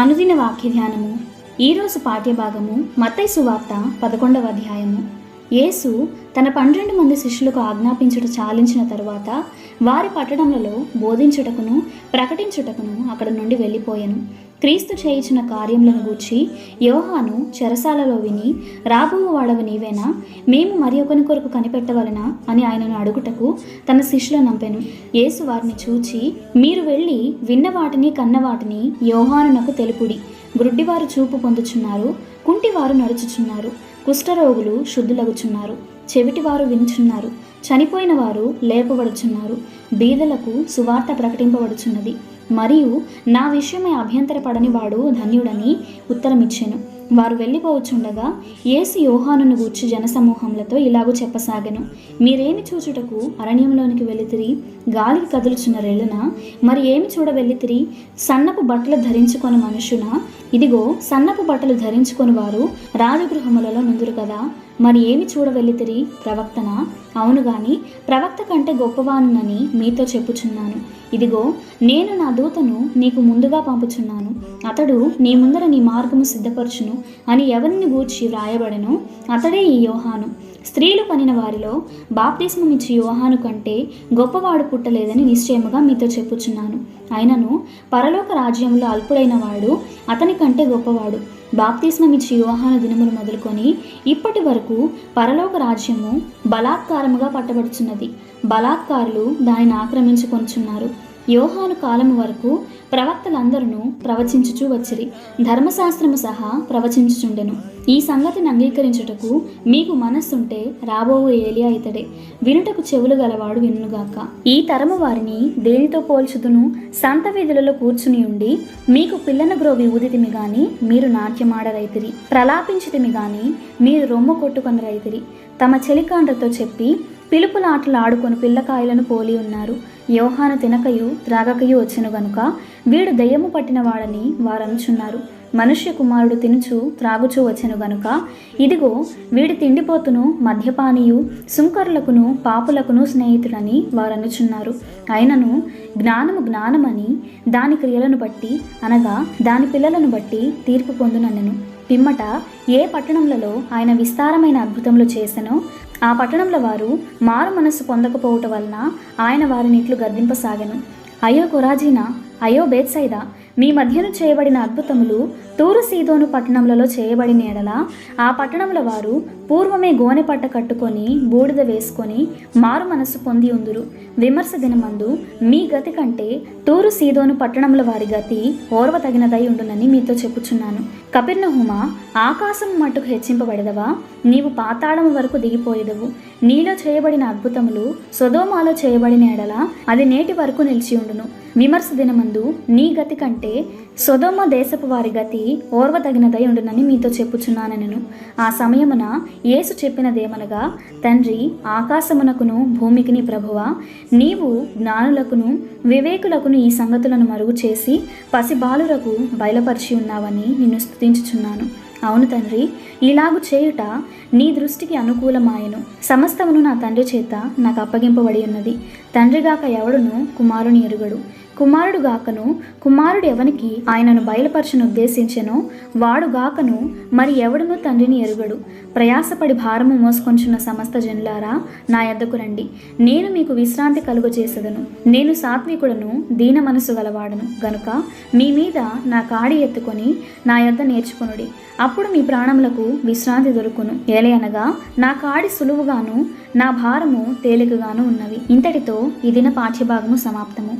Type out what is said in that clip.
అనుదిన వాక్య ధ్యానము. ఈరోజు పాఠ్యభాగము మత్తయి సువార్త 11వ అధ్యాయము. యేసు తన 12 మంది శిష్యులకు ఆజ్ఞాపించుట చాలించిన తరువాత వారి పట్టణములలో బోధించుటకును ప్రకటించుటకును అక్కడ నుండి వెళ్ళిపోయెను. క్రీస్తు చేయించిన కార్యములను గూర్చి యోహాను చెరసాలలో విని, రాబోవు వాడవు నీవేనా, మేము మరి ఒకని కొరకు కనిపెట్టవలనా అని ఆయనను అడుగుటకు తన శిష్యులను నంపెను. యేసు వారిని చూచి, మీరు వెళ్ళి విన్న వాటిని కన్న వాటిని యోహానునకు తెలుపుడి. గ్రుడ్డివారు చూపు పొందుచున్నారు, కుంటివారు నడుచుచున్నారు, కుష్ఠరోగులు శుద్ధులగుచున్నారు, చెవిటివారు వినుచున్నారు, చనిపోయిన వారు లేపబడుచున్నారు, బీదలకు సువార్త ప్రకటింపబడుచున్నది. మరియు నా విషయమై అభ్యంతరపడని వాడు ధన్యుడని ఉత్తరమిచ్చెను. వారు వెళ్ళిపోవచ్చుండగా యేసు యోహానును గూర్చి జనసమూహములతో ఇలాగూ చెప్పసాగెను. మీరేమి చూచుటకు అరణ్యంలోనికి వెళ్ళితిరి? గాలికి కదులుచున్న రెల్లున? మరి ఏమి చూడ వెళ్ళితిరి? సన్నపు బట్టలు ధరించుకొని మనుషునా? ఇదిగో సన్నపు బట్టలు ధరించుకొని వారు రాజగృహములలో నుందురు కదా. మరి ఏమి చూడ వెళ్ళితిరి? ప్రవక్తనా? అవును గాని ప్రవక్త కంటే గొప్పవానునని మీతో చెప్పుచున్నాను. ఇదిగో నేను నా దూతను నీకు ముందుగా పంపుచున్నాను, అతడు నీ ముందర నీ మార్గము సిద్ధపరచును అని ఎవరిని గూర్చి వ్రాయబడెనో అతడే ఈ యోహాను. స్త్రీలు కనిన వారిలో బాప్తిస్మమిచ్చి యోహాను కంటే గొప్పవాడు పుట్టలేదని నిశ్చయముగా మీతో చెప్పుచున్నాను. అయినను పరలోక రాజ్యంలో అల్పుడైన వాడు అతని కంటే గొప్పవాడు. బాప్తిస్మమిచ్చి యోహాను దినములు మొదలుకొని ఇప్పటి వరకు పరలోక రాజ్యము బలాత్కారముగా పట్టబడుచున్నది, బలాత్కారులు దానిని ఆక్రమించుకొనుచున్నారు. యోహాను కాలము వరకు ప్రవక్తలందరూ ప్రవచించుచూ వచ్చిరి, ధర్మశాస్త్రము సహా ప్రవచించుచుండెను. ఈ సంగతిని అంగీకరించుటకు మీకు మనస్సుంటే రాబోవు ఏలియా ఇతడే. వినుటకు చెవులు గలవాడు వినుగాక. ఈ తరము వారిని దేనితో పోల్చుదును? సంత వీధులలో కూర్చుని ఉండి మీకు పిల్లన గ్రోవి ఊదితిమి గాని మీరు నాట్యమాడరైతిరి, ప్రలాపించితిమి గాని మీరు రొమ్ము కొట్టుకొని రైతిరి. తమ చెలికాండ్రతో చెప్పి పిలుపులాటలు ఆడుకొని పిల్లకాయలను పోలి ఉన్నారు. యోహాను తినకయు త్రాగకయు వచ్చెను గనుక వీడు దయ్యము పట్టిన వాడని వారనుచున్నారు. మనుష్య కుమారుడు తినుచు త్రాగుచూ వచ్చెను గనుక ఇదిగో వీడి తిండిపోతును మద్యపానీయు, సుంకరులకును పాపులకును స్నేహితుడని వారనుచున్నారు. అయినను జ్ఞానము జ్ఞానమని దాని క్రియలను బట్టి అనగా దాని పిల్లలను బట్టి తీర్పు పొందునన్నెను. పిమ్మట ఏ పట్టణములలో ఆయన విస్తారమైన అద్భుతములు చేసెనో ఆ పట్టణంలో వారు మారు మనస్సు పొందకపోవటం వలన ఆయన వారిని ఇట్లు గద్దింపసాగెను. అయ్యో కొరాజీనా, అయ్యో బేత్సైదా, మీ మధ్యను చేయబడిన అద్భుతములు తూరు సీదోను పట్టణములలో చేయబడిన ఎడల ఆ పట్టణముల వారు పూర్వమే గోనె పట్ట కట్టుకొని బూడిద వేసుకొని మారు మనస్సు పొంది ఉందురు. విమర్శ దినమందు మీ గతి కంటే తూరు సీదోను పట్టణముల వారి గతి ఓర్వ తగినదై ఉండునని మీతో చెప్పుచున్నాను. కపెర్నహూమా, ఆకాశం మట్టుకు హెచ్చింపబడదవా? నీవు పాతాళము వరకు దిగిపోయేదవు. నీలో చేయబడిన అద్భుతములు సొదోమాలో చేయబడిన ఎడల అది నేటి వరకు నిలిచి ఉండును. విమర్శ దినమందు నీ గతి కంటే సొదొమ దేశపు వారి గతి ఓర్వ తగినదై ఉండునని మీతో చెప్పుచున్నానెను. ఆ సమయమున యేసు చెప్పినదేమనగా, తండ్రి, ఆకాశమునకును భూమికిని ప్రభువా, నీవు జ్ఞానులకును వివేకులకును ఈ సంగతులను మరుగు చేసి పసిబాలురకు బయలుపరిచి ఉన్నావని నిన్ను స్తుతించుచున్నాను. అవును తండ్రి, ఇలాగు చేయుట నీ దృష్టికి అనుకూలమాయెను. సమస్తమును నా తండ్రి చేత నాకు అప్పగింపబడి ఉన్నది. తండ్రిగాక ఎవడును కుమారుని ఎరుగడు, కుమారుడు గాకను కుమారుడు ఎవనికి ఆయనను బయలుపరచను ఉద్దేశించెనో వాడు గాకను మరి ఎవడును తండ్రిని ఎరుగడు. ప్రయాసపడి భారము మోసుకొంచున్న సమస్త జనులారా నా యొద్దకు రండి, నేను మీకు విశ్రాంతి కలుగజేసెదను. నేను సాత్వికుడను దీన మనసు గలవాడను గనుక మీ మీద నా కాడి ఎత్తుకొని నా యొద్ద నేర్చుకొనుడి, అప్పుడు మీ ప్రాణములకు విశ్రాంతి దొరుకును. ఏలయనగా నా కాడి సులువుగాను నా భారము తేలికగాను ఉన్నవి. ఇంతటితో ఈ దిన పాఠ్యభాగము సమాప్తము.